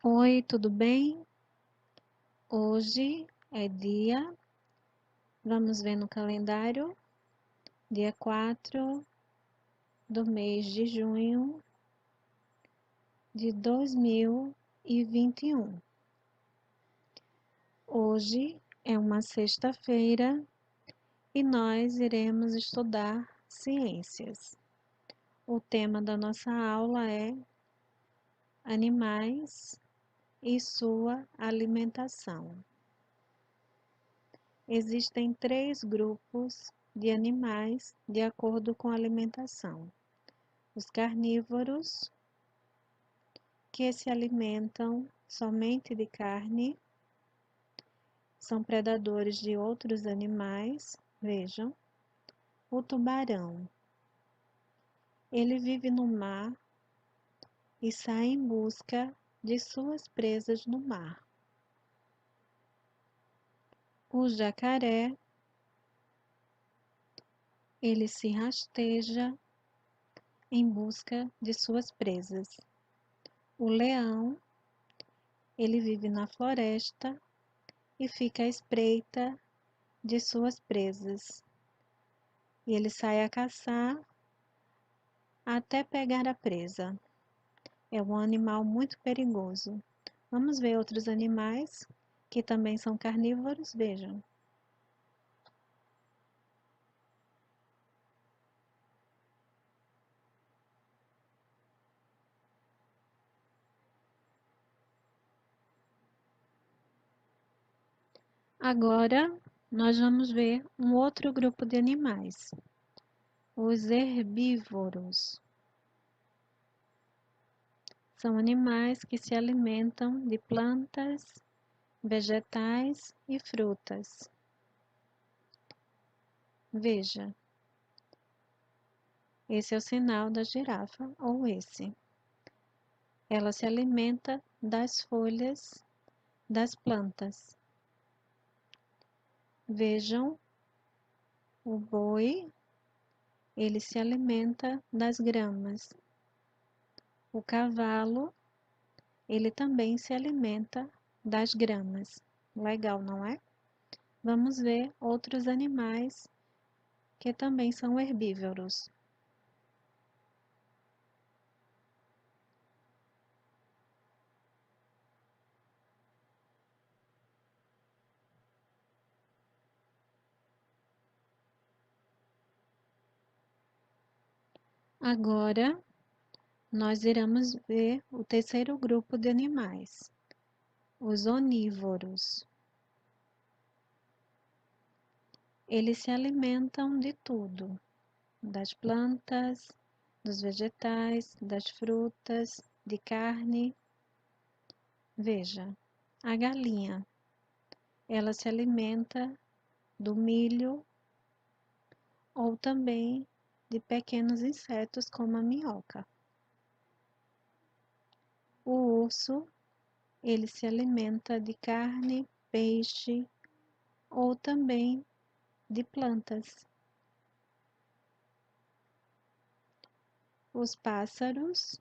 Oi, tudo bem? Hoje é vamos ver no calendário, dia 4 do mês de junho de 2021. Hoje é uma sexta-feira e nós iremos estudar ciências. O tema da nossa aula é animais e sua alimentação. Existem 3 grupos de animais de acordo com a alimentação. Os carnívoros, que se alimentam somente de carne, são predadores de outros animais. Vejam, o tubarão. Ele vive no mar e sai em busca de suas presas no mar. O jacaré, ele se rasteja em busca de suas presas. O leão, ele vive na floresta e fica à espreita de suas presas. E ele sai a caçar até pegar a presa. É um animal muito perigoso. Vamos ver outros animais que também são carnívoros, vejam. Agora, nós vamos ver um outro grupo de animais, os herbívoros. São animais que se alimentam de plantas, vegetais e frutas. Veja, esse é o sinal da girafa, ou esse. Ela se alimenta das folhas das plantas. Vejam, o boi, ele se alimenta das gramas. O cavalo, ele também se alimenta das gramas. Legal, não é? Vamos ver outros animais que também são herbívoros. Agora, nós iremos ver o terceiro grupo de animais, os onívoros. Eles se alimentam de tudo, das plantas, dos vegetais, das frutas, de carne. Veja, a galinha, ela se alimenta do milho ou também de pequenos insetos como a minhoca. O urso, ele se alimenta de carne, peixe ou também de plantas. Os pássaros,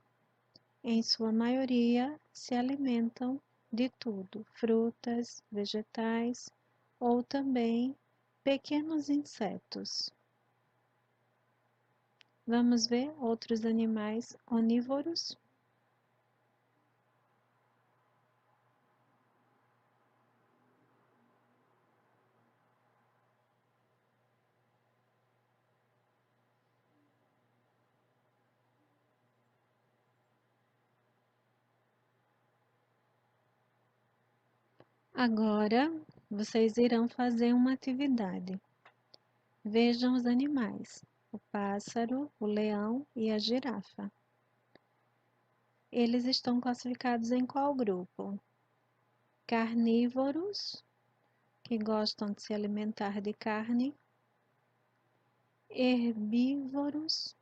em sua maioria, se alimentam de tudo, frutas, vegetais ou também pequenos insetos. Vamos ver outros animais onívoros. Agora, vocês irão fazer uma atividade. Vejam os animais, o pássaro, o leão e a girafa. Eles estão classificados em qual grupo? Carnívoros, que gostam de se alimentar de carne. Herbívoros,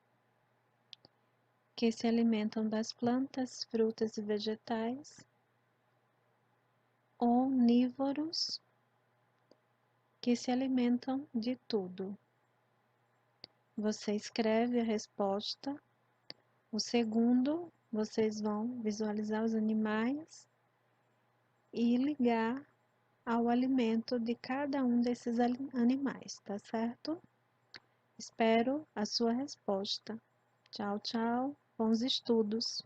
que se alimentam das plantas, frutas e vegetais. Onívoros, que se alimentam de tudo. Você escreve a resposta. O segundo, vocês vão visualizar os animais e ligar ao alimento de cada um desses animais, tá certo? Espero a sua resposta. Tchau, tchau. Bons estudos.